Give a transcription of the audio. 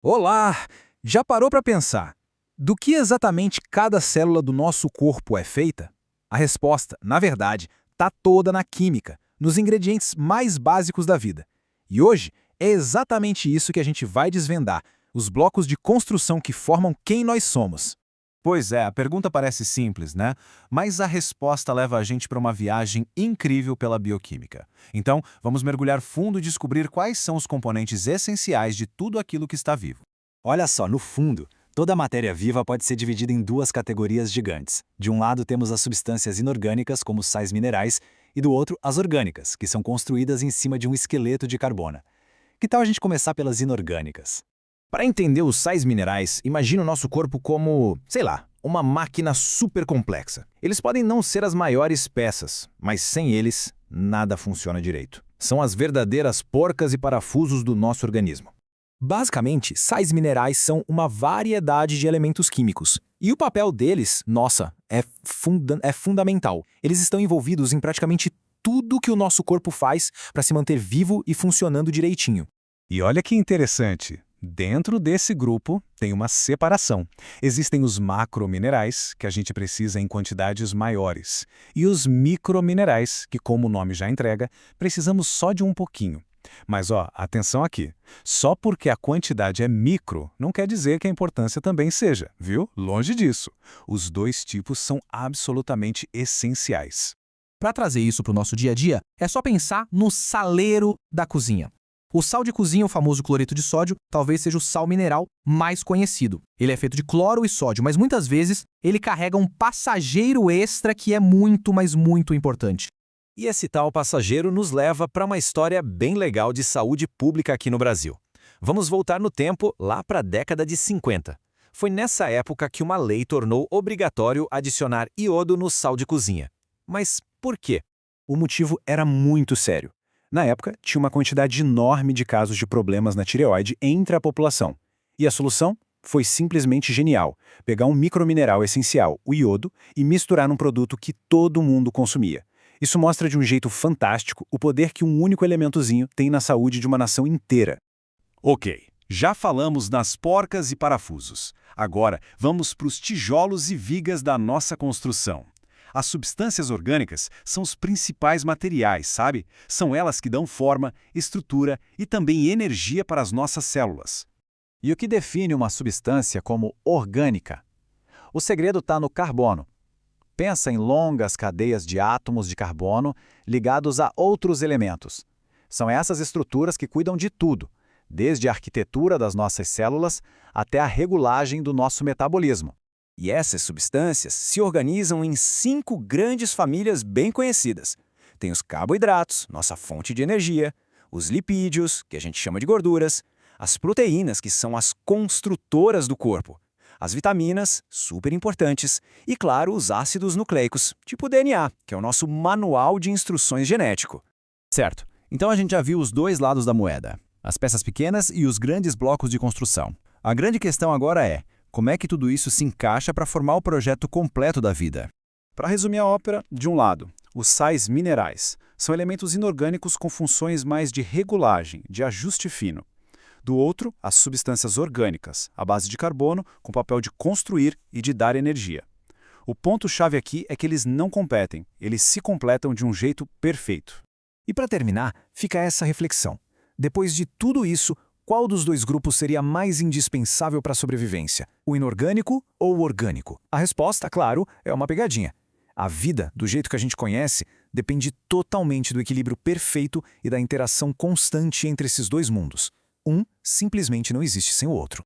Olá! Já parou para pensar? Do que exatamente cada célula do nosso corpo é feita? A resposta, na verdade, está toda na química, nos ingredientes mais básicos da vida. E hoje é exatamente isso que a gente vai desvendar, os blocos de construção que formam quem nós somos. Pois é, a pergunta parece simples, né? Mas a resposta leva a gente para uma viagem incrível pela bioquímica. Então, vamos mergulhar fundo e descobrir quais são os componentes essenciais de tudo aquilo que está vivo. Olha só, no fundo, toda a matéria viva pode ser dividida em duas categorias gigantes. De um lado temos as substâncias inorgânicas, como os sais minerais, e do outro as orgânicas, que são construídas em cima de um esqueleto de carbono. Que tal a gente começar pelas inorgânicas? Para entender os sais minerais, imagine o nosso corpo como, sei lá, uma máquina super complexa. Eles podem não ser as maiores peças, mas sem eles, nada funciona direito. São as verdadeiras porcas e parafusos do nosso organismo. Basicamente, sais minerais são uma variedade de elementos químicos. E o papel deles, nossa, é fundamental. Eles estão envolvidos em praticamente tudo que o nosso corpo faz para se manter vivo e funcionando direitinho. E olha que interessante. Dentro desse grupo tem uma separação. Existem os macrominerais, que a gente precisa em quantidades maiores, e os microminerais, que, como o nome já entrega, precisamos só de um pouquinho. Mas atenção aqui. Só porque a quantidade é micro, não quer dizer que a importância também seja, viu? Longe disso. Os dois tipos são absolutamente essenciais. Para trazer isso para o nosso dia a dia, é só pensar no saleiro da cozinha. O sal de cozinha, o famoso cloreto de sódio, talvez seja o sal mineral mais conhecido. Ele é feito de cloro e sódio, mas muitas vezes ele carrega um passageiro extra que é muito, mas muito importante. E esse tal passageiro nos leva para uma história bem legal de saúde pública aqui no Brasil. Vamos voltar no tempo, lá para a década de 50. Foi nessa época que uma lei tornou obrigatório adicionar iodo no sal de cozinha. Mas por quê? O motivo era muito sério. Na época, tinha uma quantidade enorme de casos de problemas na tireoide entre a população. E a solução foi simplesmente genial: pegar um micromineral essencial, o iodo, e misturar num produto que todo mundo consumia. Isso mostra de um jeito fantástico o poder que um único elementozinho tem na saúde de uma nação inteira. Ok, já falamos nas porcas e parafusos. Agora, vamos para os tijolos e vigas da nossa construção. As substâncias orgânicas são os principais materiais, sabe? São elas que dão forma, estrutura e também energia para as nossas células. E o que define uma substância como orgânica? O segredo está no carbono. Pensa em longas cadeias de átomos de carbono ligados a outros elementos. São essas estruturas que cuidam de tudo, desde a arquitetura das nossas células até a regulagem do nosso metabolismo. E essas substâncias se organizam em 5 grandes famílias bem conhecidas. Tem os carboidratos, nossa fonte de energia, os lipídios, que a gente chama de gorduras, as proteínas, que são as construtoras do corpo, as vitaminas, super importantes, e, claro, os ácidos nucleicos, tipo o DNA, que é o nosso manual de instruções genético. Certo, então a gente já viu os dois lados da moeda, as peças pequenas e os grandes blocos de construção. A grande questão agora é: como é que tudo isso se encaixa para formar o projeto completo da vida? Para resumir a ópera, de um lado, os sais minerais são elementos inorgânicos com funções mais de regulagem, de ajuste fino. Do outro, as substâncias orgânicas, à base de carbono, com o papel de construir e de dar energia. O ponto-chave aqui é que eles não competem, eles se completam de um jeito perfeito. E para terminar, fica essa reflexão. Depois de tudo isso, qual dos dois grupos seria mais indispensável para a sobrevivência? O inorgânico ou o orgânico? A resposta, claro, é uma pegadinha. A vida, do jeito que a gente conhece, depende totalmente do equilíbrio perfeito e da interação constante entre esses dois mundos. Um simplesmente não existe sem o outro.